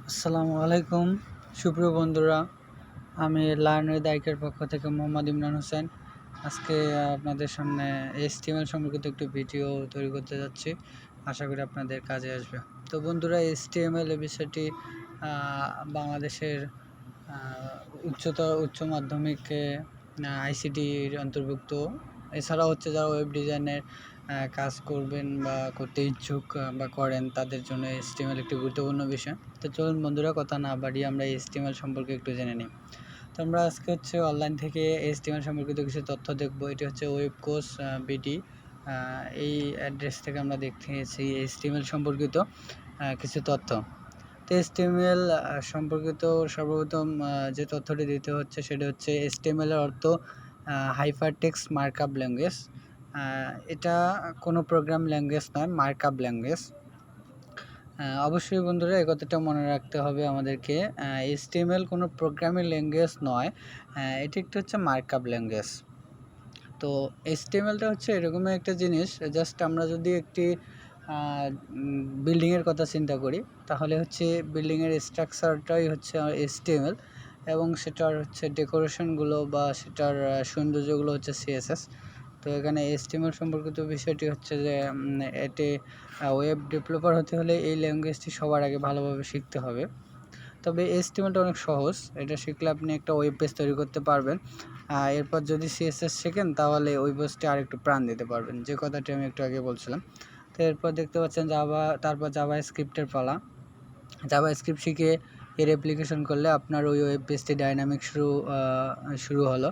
আসসালামু আলাইকুম সুপ্রিয় বন্ধুরা, আমি লার্নার দায়িকের পক্ষ থেকে মোহাম্মদ ইমরান হোসেন। আজকে আপনাদের সামনে HTML সম্পর্কিত একটি ভিডিও তৈরি করতে যাচ্ছি। আশা করি আপনাদের কাজে আসবে। তো বন্ধুরা, HTML এই বিষয়টি বাংলাদেশের উচ্চ মাধ্যমিকে ICTর অন্তর্ভুক্ত। এছাড়া হচ্ছে যারা ওয়েব ডিজাইনের কাজ করবেন বা করতে ইচ্ছুক বা করেন, তাদের জন্য HTML একটি গুরুত্বপূর্ণ বিষয়। তো চলুন বন্ধুরা, কথা না বাড়িয়ে আমরা HTML সম্পর্কে একটু জেনে নিই। তো আমরা আজকে হচ্ছে অনলাইন থেকে HTML সম্পর্কিত কিছু তথ্য দেখব। এটি হচ্ছে ওয়েব কোর্স BD, এই অ্যাড্রেস থেকে আমরা দেখতেছি HTML সম্পর্কিত কিছু তথ্য। তো HTML সম্পর্কিত সর্বপ্রথম যে তথ্যটি দিতে হচ্ছে সেটা হচ্ছে HTML এর অর্থ হাইপারটেক্সট মার্কআপ ল্যাঙ্গুয়েজ। এটা কোনো প্রোগ্রাম ল্যাঙ্গুয়েজ নয়, মার্কআপ ল্যাঙ্গুয়েজ। অবশ্যই বন্ধুরা, এই কথাটা মনে রাখতে হবে আমাদেরকে। HTML কোনো প্রোগ্রামিং ল্যাঙ্গুয়েজ নয়, এটি একটি হচ্ছে মার্কআপ ল্যাঙ্গুয়েজ। তো HTMLটা হচ্ছে এরকমই একটা জিনিস, জাস্ট আমরা যদি একটি বিল্ডিংয়ের কথা চিন্তা করি, তাহলে হচ্ছে বিল্ডিংয়ের স্ট্রাকচারটাই হচ্ছে HTML, এবং সেটার হচ্ছে ডেকোরেশনগুলো বা সেটার সৌন্দর্যগুলো হচ্ছে CSS। তো এখানে HTML সম্পর্কিত বিষয়টি হচ্ছে যে এটি ওয়েব ডেভেলপার হতে হলে এই ল্যাঙ্গুয়েজটি সবার আগে ভালোভাবে শিখতে হবে। তবে HTMLটা অনেক সহজ, এটা শিখলে আপনি একটা ওয়েব পেজ তৈরি করতে পারবেন। এরপর যদি CSS শেখেন তাহলে ওই পেজটি আরেকটু প্রাণ দিতে পারবেন, যে কথাটি আমি একটু আগে বলছিলাম। তো এরপর দেখতে পাচ্ছেন তারপর জাভা স্ক্রিপ্টের পালা। জাভা স্ক্রিপ্ট শিখে এর অ্যাপ্লিকেশন করলে আপনার ওই ওয়েব পেজটি ডাইনামিক শুরু হলো।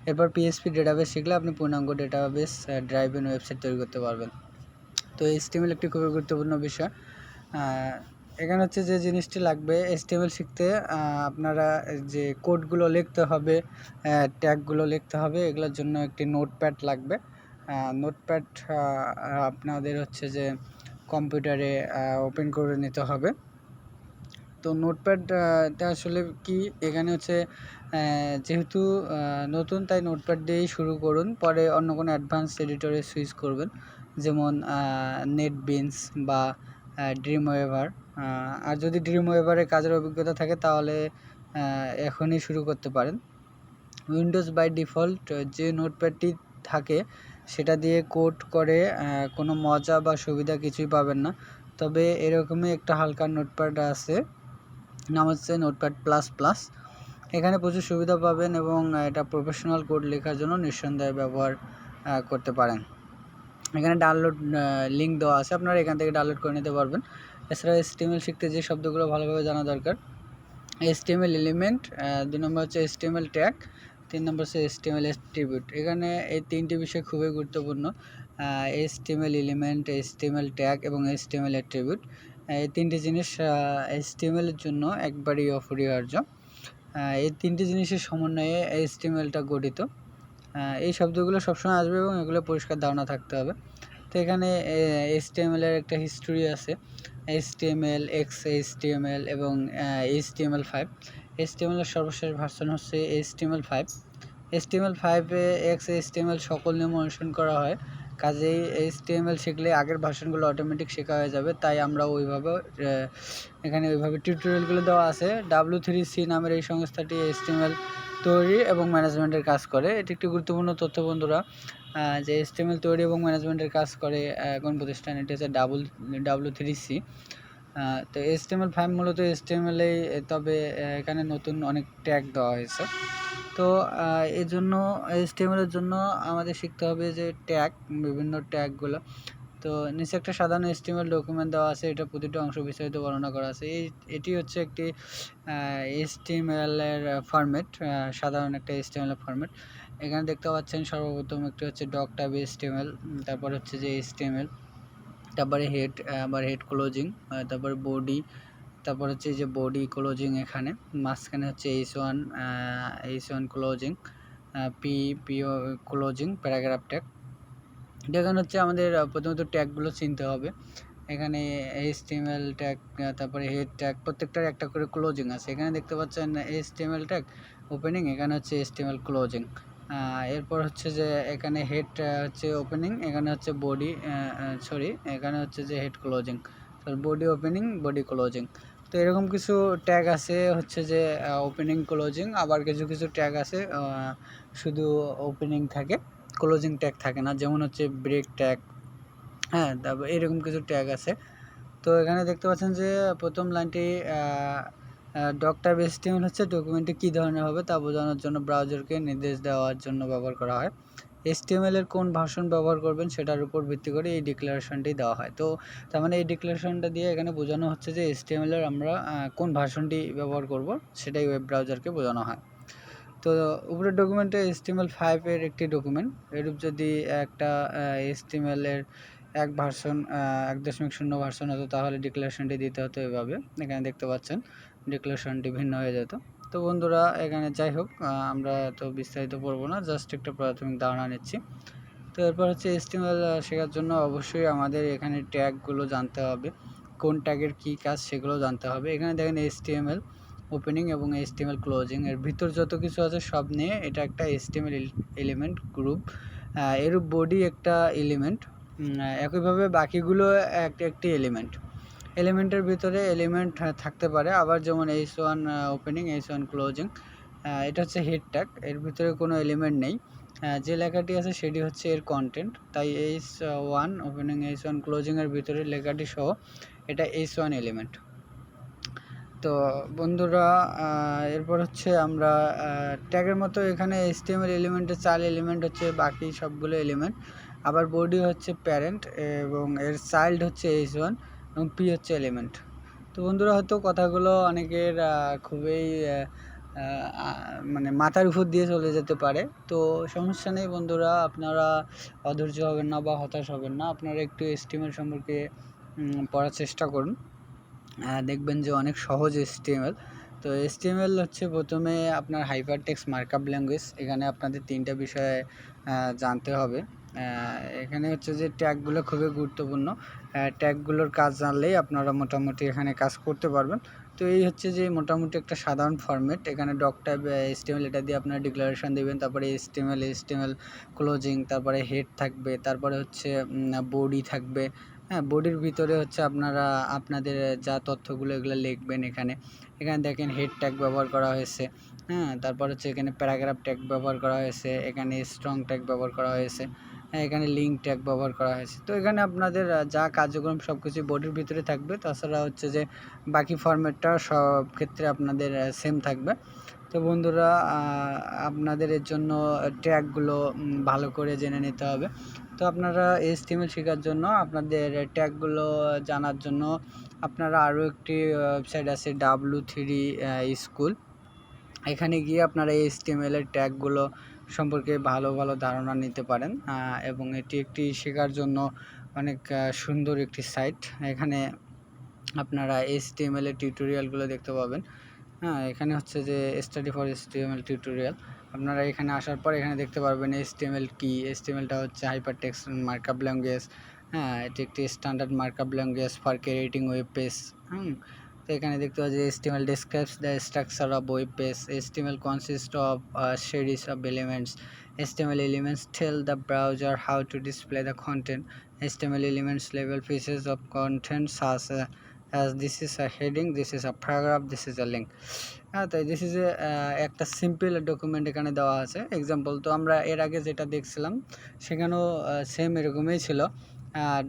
এরপর PHP ডেটাবেস শিখলে আপনি পূর্ণাঙ্গ ডেটাবেস ড্রাইভেন ওয়েবসাইট তৈরি করতে পারবেন। তো HTML একটি খুবই গুরুত্বপূর্ণ বিষয়। এখানে হচ্ছে যে জিনিসটি লাগবে HTML শিখতে, আপনারা যে কোডগুলো লিখতে হবে, ট্যাগগুলো লিখতে হবে, এগুলোর জন্য একটি নোটপ্যাড লাগবে। নোটপ্যাড আপনাদের হচ্ছে যে কম্পিউটারে ওপেন করে নিতে হবে। তো নোটপ্যাডটা আসলে কি, এখানে হচ্ছে যেহেতু নতুন, তাই নোটপ্যাড দিয়েই শুরু করুন, পরে অন্য কোনো অ্যাডভান্স এডিটরে সুইচ করবেন, যেমন নেটবিনস বা ড্রিমওয়েভার। আর যদি ড্রিমওয়েভারে কাজের অভিজ্ঞতা থাকে তাহলে এখনই শুরু করতে পারেন। উইন্ডোজ বাই ডিফল্ট যে নোটপ্যাডটি থাকে সেটা দিয়ে কোড করে কোনো মজা বা সুবিধা কিছুই পাবেন না। তবে এরকমই একটা হালকা নোটপ্যাড আছে, নাম হচ্ছে নোটপ্যাড প্লাস প্লাস। এখানে প্রচুর সুবিধা পাবেন এবং এটা প্রফেশনাল কোড লেখার জন্য নিঃসন্দেহে ব্যবহার করতে পারেন। এখানে ডাউনলোড লিঙ্ক দেওয়া আছে, আপনারা এখান থেকে ডাউনলোড করে নিতে পারবেন। এছাড়া HTML শিখতে যে শব্দগুলো ভালোভাবে জানা দরকার: HTML এলিমেন্ট, 2 নম্বর হচ্ছে HTML ট্যাগ, 3 নম্বর হচ্ছে HTML অ্যাট্রিবিউট। এখানে এই তিনটি বিষয় খুবই গুরুত্বপূর্ণ। HTML এলিমেন্ট, HTML ট্যাগ এবং HTML অ্যাট্রিবিউট, এই তিনটি জিনিস HTML এর জন্য একবারই অপরিহার্য। এই তিনটি জিনিসের সমন্বয়ে HTMLটা গঠিত। এই শব্দগুলো সবসময় আসবে এবং এগুলো পরিষ্কার ধারণা থাকতে হবে। তো এখানে HTML এর একটা হিস্টোরি আছে, HTML, XHTML এবং HTML5। HTML এর সর্বশেষ ভার্সন হচ্ছে HTML5। HTML5-এ XHTML সকল নিয়ম অনুসরণ করা হয়, কাজেই HTML শিখলে আগের ভার্সনগুলো অটোমেটিক শেখা হয়ে যাবে। তাই আমরা এখানে ওইভাবে টিউটোরিয়ালগুলো দেওয়া আছে। W3C নামের এই সংস্থাটি HTML তৈরি এবং ম্যানেজমেন্টের কাজ করে। এটি একটি গুরুত্বপূর্ণ তথ্য বন্ধুরা, যে HTML তৈরি এবং ম্যানেজমেন্টের কাজ করে কোন প্রতিষ্ঠান, এটি হচ্ছে W3C। তো HTML5 মূলত HTML-এই, তবে এখানে নতুন অনেক ট্যাগ দেওয়া হয়েছে। তো এই জন্য HTML-এর জন্য আমাদের শিখতে হবে যে ট্যাগ, বিভিন্ন ট্যাগগুলো। তো নিচে একটা সাধারণ HTML ডকুমেন্ট দেওয়া আছে, এটা প্রতিটা অংশ বিস্তারিত বর্ণনা করা আছে। এটি হচ্ছে একটি HTML এর ফরম্যাট, সাধারণ একটা HTML এর ফরম্যাট। এখানে দেখতে পাচ্ছেন সর্বপ্রথম একটি হচ্ছে ডক টাইপ HTML, তারপর হচ্ছে যে HTML, তারপরে হেড, আবার হেড ক্লোজিং, তারপরে বডি, তারপর হচ্ছে যে বডি ক্লোজিং, এখানে মাঝখানে হচ্ছে H1 closing, P closing, paragraph tag. এখানে হচ্ছে আমাদের প্রথমত ট্যাগগুলো চিনতে হবে। এখানে HTML ট্যাগ, তারপরে হেড ট্যাগ, প্রত্যেকটার একটা করে ক্লোজিং আছে। এখানে দেখতে পাচ্ছেন HTML ট্যাগ ওপেনিং, এখানে হচ্ছে HTML ক্লোজিং। এরপর হচ্ছে যে এখানে হেড হচ্ছে ওপেনিং, এখানে হচ্ছে বডি, এখানে হচ্ছে যে head closing, body opening, body closing. তো এরকম কিছু ট্যাগ আছে হচ্ছে যে ওপেনিং ক্লোজিং, আবার কিছু কিছু ট্যাগ আছে শুধু ওপেনিং থাকে, ক্লোজিং ট্যাগ থাকে না, যেমন হচ্ছে ব্রেক ট্যাগ। হ্যাঁ, তারপর এরকম কিছু ট্যাগ আছে। তো এখানে দেখতে পাচ্ছেন যে প্রথম লাইনটি ডক টাইপ HTML হচ্ছে ডকুমেন্টটি কী ধরনের হবে তা বোঝানোর জন্য ব্রাউজারকে নির্দেশ দেওয়ার জন্য ব্যবহার করা হয়। HTML এর কোন ভার্সন ব্যবহার করবেন সেটার উপর ভিত্তি করে এই ডিক্লারেশনটি দেওয়া হয়। তো তার মানে এই ডিক্লারেশনটা দিয়ে এখানে বোঝানো হচ্ছে যে HTML এর আমরা কোন ভার্সনটি ব্যবহার করব সেটাই ওয়েব ব্রাউজারকে বোঝানো হয়। তো উপরের ডকুমেন্টে HTML5 এর একটি ডকুমেন্ট, এরূপ যদি একটা HTML এর এক ভার্সন 1.0 ভার্সন হতো তাহলে ডিক্লারেশনটি দিতে হতো এভাবে। এখানে দেখতে পাচ্ছেন ডিক্লারেশনটি ভিন্ন হয়ে যেত। তো বন্ধুরা এখানে যাই হোক, আমরা তো বিস্তারিত পড়বো না, জাস্ট একটা প্রাথমিক ধারণা নিচ্ছি। তো এরপর হচ্ছে HTML শেখার জন্য অবশ্যই আমাদের এখানে ট্যাগগুলো জানতে হবে, কোন ট্যাগের কী কাজ সেগুলো জানতে হবে। এখানে দেখেন HTML ওপেনিং এবং HTML ক্লোজিং, এর ভিতর যত কিছু আছে সব নিয়ে এটা একটা HTML এলিমেন্ট গ্রুপ। এরূপ বডি একটা এলিমেন্ট, একইভাবে বাকিগুলো একটি এলিমেন্টের ভিতরে এলিমেন্ট থাকতে পারে, আবার যেমন H1 ওপেনিং, H1 ক্লোজিং। এটা হচ্ছে হেড ট্যাগ, এর ভিতরে কোনো এলিমেন্ট নেই, যে লেখাটি আছে সেটি হচ্ছে এর কন্টেন্ট, তাই H1 ওপেনিং, H1 ক্লোজিংয়ের ভিতরে লেখাটি সহ এটা H1 এলিমেন্ট। তো বন্ধুরা এরপর হচ্ছে আমরা ট্যাগের মতো এখানে HTML এলিমেন্টের 4 এলিমেন্ট হচ্ছে বাকি সবগুলো এলিমেন্ট, আবার বডি হচ্ছে প্যারেন্ট এবং এর চাইল্ড হচ্ছে H1 এবং P হচ্ছে এলিমেন্ট। তো বন্ধুরা হয়তো কথাগুলো অনেকের খুবই মানে মাথার উপর দিয়ে চলে যেতে পারে, তো সমস্যা নেই বন্ধুরা, আপনারা অধৈর্য হবেন না বা হতাশ হবেন না, আপনারা একটু HTML সম্পর্কে পড়ার চেষ্টা করুন, দেখবেন যে অনেক সহজ HTML। তো HTML হচ্ছে প্রথমে আপনার হাইপারটেক্সট মার্কআপ ল্যাঙ্গুয়েজ, এখানে আপনাদের 3টা বিষয়ে জানতে হবে। এখানে হচ্ছে যে ট্যাগগুলো খুবই গুরুত্বপূর্ণ, ট্যাগগুলোর কাজ জানলেই আপনারা মোটামুটি এখানে কাজ করতে পারবেন। তো এই হচ্ছে যে মোটামুটি একটা সাধারণ ফরম্যাট, এখানে ডক টাইপ HTML এটা দিয়ে আপনারা ডিক্লারেশন দেবেন, তারপরে HTML ক্লোজিং, তারপরে হেড থাকবে, তারপরে হচ্ছে বডি থাকবে। হ্যাঁ, বডির ভিতরে হচ্ছে আপনারা আপনাদের যা তথ্যগুলো এগুলো লিখবেন এখানে। এখানে দেখেন হেড ট্যাগ ব্যবহার করা হয়েছে, হ্যাঁ, তারপর হচ্ছে এখানে প্যারাগ্রাফ ট্যাগ ব্যবহার করা হয়েছে, এখানে স্ট্রং ট্যাগ ব্যবহার করা হয়েছে, হ্যাঁ, এখানে লিঙ্ক ট্যাগ ব্যবহার করা হয়েছে। তো এখানে আপনাদের যা কার্যক্রম সব কিছু বডির ভিতরে থাকবে, তাছাড়া হচ্ছে যে বাকি ফরম্যাটটা সব ক্ষেত্রে আপনাদের সেম থাকবে। তো বন্ধুরা আপনাদের এর জন্য ট্যাগগুলো ভালো করে জেনে নিতে হবে। তো আপনারা HTML শেখার জন্য আপনাদের ট্যাগগুলো জানার জন্য আপনারা আরও একটি ওয়েবসাইট আছে W3 স্কুল, এখানে গিয়ে আপনারা HTML এর ট্যাগগুলো সম্পর্কে ভালো ভালো ধারণা নিতে পারেন, এবং এটি একটি শেখার জন্য অনেক সুন্দর একটি সাইট। এখানে আপনারা HTML এর টিউটোরিয়ালগুলো দেখতে পাবেন। হ্যাঁ, এখানে হচ্ছে যে স্টাডি ফর HTML টিউটোরিয়াল, আপনারা এখানে আসার পর এখানে দেখতে পারবেন HTML কি। HTMLটা হচ্ছে হাইপারটেক্সট মার্কআপ ল্যাঙ্গুয়েজ, হ্যাঁ, এটি একটি standard markup language for creating web page. তো এখানে দেখতে পাচ্ছি HTML describes the structure of web page. HTML consists of a series of elements. HTML elements tell the browser how to display the content. HTML elements label pieces of content such as this is a heading, this is a paragraph, this is a link. হ্যাঁ, তাই this is একটা simple document এখানে দেওয়া আছে example. তো আমরা এর আগে যেটা দেখছিলাম সেখানেও সেম এরকমই ছিল,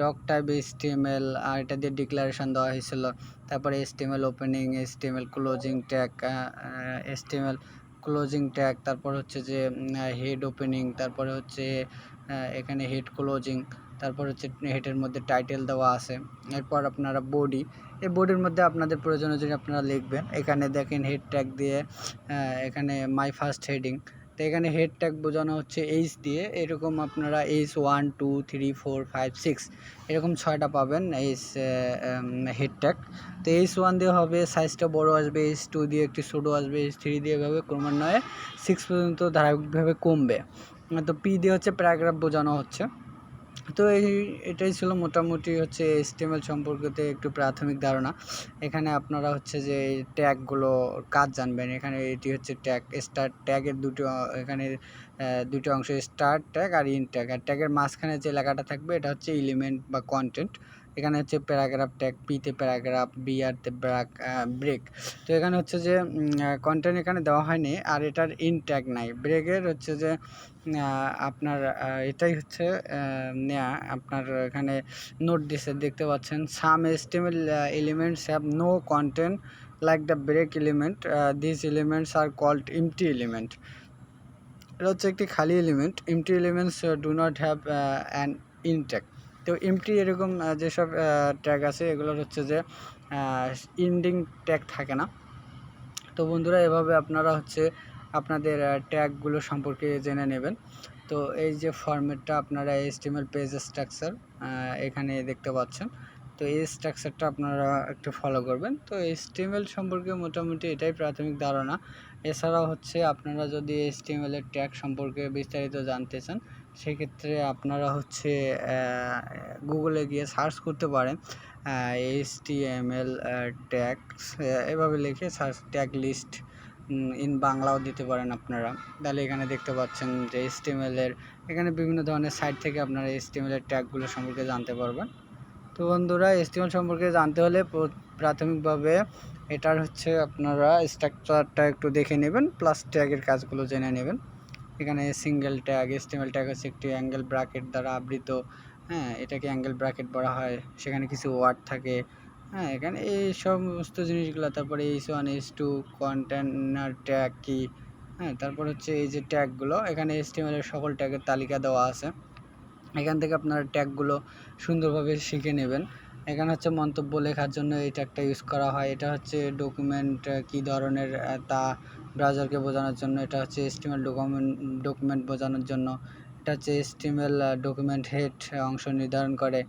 ডক টাইপ HTML, আর এটা দিয়ে ডিক্লারেশন দেওয়া হয়েছিল, তারপরে HTML opening, HTML closing tag, HTML closing tag, তারপর হচ্ছে যে হেড ওপেনিং, তারপরে হচ্ছে এখানে হেড ক্লোজিং, তারপর হচ্ছে হেডের মধ্যে টাইটেল দেওয়া আছে। এরপর আপনারা বডি, এই বডির মধ্যে আপনাদের প্রয়োজন অনুযায়ী আপনারা লিখবেন। এখানে দেখেন হেড ট্যাগ দিয়ে এখানে মাই ফার্স্ট হেডিং, তো এখানে হেড ট্যাগ বোঝানো হচ্ছে H দিয়ে, এরকম আপনারা H1 2 3 4 5 6 এরকম 6টা পাবেন হেড ট্যাগ। তো H1 দিয়ে হবে সাইজটা বড় আসবে, H2 দিয়ে একটু ছোটো আসবে, H3 দিয়ে এভাবে ক্রমান্বয়ে 6 পর্যন্ত ধারাবাহিকভাবে কমবে। তো P দিয়ে হচ্ছে প্যারাগ্রাফ বোঝানো হচ্ছে। তো এটাই ছিল মোটামুটি হচ্ছে HTML সম্পর্কিত একটু প্রাথমিক ধারণা। এখানে আপনারা হচ্ছে যে ট্যাগগুলো কাজ জানবেন। এখানে এটি হচ্ছে ট্যাগ, স্টার্ট ট্যাগের দুটো এখানে দুটো অংশ, স্টার্ট ট্যাগ আর ইন ট্যাগ। আর ট্যাগের মাঝখানে যে লেখাটা থাকবে এটা হচ্ছে এলিমেন্ট বা কন্টেন্ট। এখানে হচ্ছে প্যারাগ্রাফ ট্যাগ, পিতে প্যারাগ্রাফ, বিআরতে ব্রেক। তো এখানে হচ্ছে যে কন্টেন্ট এখানে দেওয়া হয়নি, আর এটার ইন ট্যাগ নাই। ব্রেকের হচ্ছে যে আপনার এটাই হচ্ছে নেয়া। আপনার এখানে নোট দিছে, দেখতে পাচ্ছেন, some HTML elements have no content like the break element, this elements are called empty element. এটা হচ্ছে একটি খালি এলিমেন্ট। Empty elements do not have an in tag. তো এমটি এরকম যেসব ট্যাগ আছে এগুলোর হচ্ছে যে ইন্ডিং ট্যাগ থাকে না। তো বন্ধুরা, এভাবে আপনারা হচ্ছে আপনাদের ট্যাগগুলো সম্পর্কে জেনে নেবেন। তো এই যে ফরম্যাটটা আপনারা HTML পেজ স্ট্রাকচার এখানে দেখতে পাচ্ছেন। তো এই স্ট্রাকচারটা আপনারা একটু ফলো করবেন। তো HTML সম্পর্কে মোটামুটি এটাই প্রাথমিক ধারণা। এছাড়াও হচ্ছে আপনারা যদি HTML এর ট্যাগ সম্পর্কে বিস্তারিত জানতে চান, সেক্ষেত্রে আপনারা হচ্ছে গুগলে গিয়ে সার্চ করতে পারেন HTML ট্যাগস, এভাবে লিখে সার্চ ট্যাগ লিস্ট ইন বাংলাও দিতে পারেন আপনারা। তাহলে এখানে দেখতে পাচ্ছেন যে HTML এর এখানে বিভিন্ন ধরনের সাইট থেকে আপনারা HTML এর ট্যাগগুলো সম্পর্কে জানতে পারবেন। তো বন্ধুরা, HTML সম্পর্কে জানতে হলে প্রাথমিকভাবে এটার হচ্ছে আপনারা স্ট্রাকচারটা একটু দেখে নেবেন, প্লাস ট্যাগের কাজগুলো জেনে নেবেন। এখানে সিঙ্গেল ট্যাগ, HTML ট্যাগ হচ্ছে একটি অ্যাঙ্গেল ব্র্যাকেট দ্বারা আবৃত। হ্যাঁ, এটাকে অ্যাঙ্গেল ব্র্যাকেট বলা হয়। সেখানে কিছু ওয়ার্ড থাকে। হ্যাঁ, এখানে এই সমস্ত জিনিসগুলো। তারপরে H1 H2 কন্টেনার ট্যাগ কি। হ্যাঁ, তারপর হচ্ছে এই যে ট্যাগগুলো, এখানে HTML এর সকল ট্যাগের তালিকা দেওয়া আছে। এখান থেকে আপনারা ট্যাগগুলো সুন্দরভাবে শিখে নেবেন। এখানে হচ্ছে মন্তব্য লেখার জন্য এই ট্যাগটা ইউজ করা হয়। এটা হচ্ছে ডকুমেন্ট কী ধরনের তা ব্রাউজারকে বোঝানোর জন্য। এটা হচ্ছে HTML ডকুমেন্ট বোঝানোর জন্য। এটা হচ্ছে HTML ডকুমেন্ট হেড অংশ নির্ধারণ করে।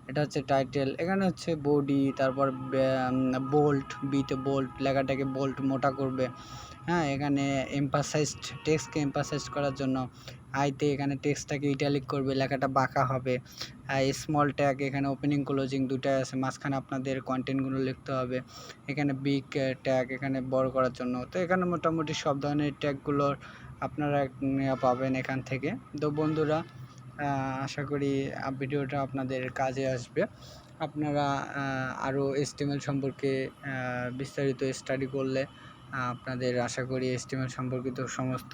এটা হচ্ছে টাইটেল। এখানে হচ্ছে বডি, তারপর বোল্ট, বিতে বোল্ট, লেখাটাকে বোল্ট মোটা করবে। হ্যাঁ, এখানে এমফাসাইজড, টেক্সটকে এমফাসাইজড করার জন্য আইতে এখানে টেক্সটটাকে ইটালিক করবে, লেখাটা বাঁকা হবে। স্মল ট্যাগ, এখানে ওপেনিং ক্লোজিং দুটাই আছে, মাঝখানে আপনাদের কন্টেন্টগুলো লিখতে হবে। এখানে বিগ ট্যাগ, এখানে বড় করার জন্য। তো এখানে মোটামুটি সব ধরনের ট্যাগগুলোর আপনারা পাবেন এখান থেকে। তো বন্ধুরা, আশা করি ভিডিওটা আপনাদের কাজে আসবে। আপনারা আরও HTML সম্পর্কে বিস্তারিত স্টাডি করলে আপনাদের আশা করি HTML সম্পর্কিত সমস্ত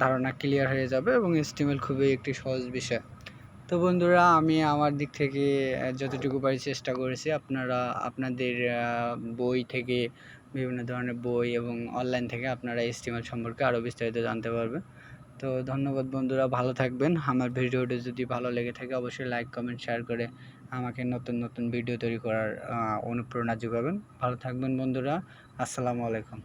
ধারণা ক্লিয়ার হয়ে যাবে, এবং HTML খুবই একটি সহজ বিষয়। তো বন্ধুরা, আমি আমার দিক থেকে যতটুকু পারি চেষ্টা করেছি। আপনারা আপনাদের বই থেকে, বিভিন্ন ধরনের বই এবং অনলাইন থেকে আপনারা HTML সম্পর্কে আরও বিস্তারিত জানতে পারবেন। তো ধন্যবাদ বন্ধুরা, ভালো থাকবেন। আমার ভিডিওটি যদি ভালো লেগে থাকে অবশ্যই লাইক, কমেন্ট, শেয়ার করে আমাকে নতুন নতুন ভিডিও তৈরি করার অনুপ্রেরণা যোগাবেন। ভালো থাকবেন বন্ধুরা। আসসালামু আলাইকুম।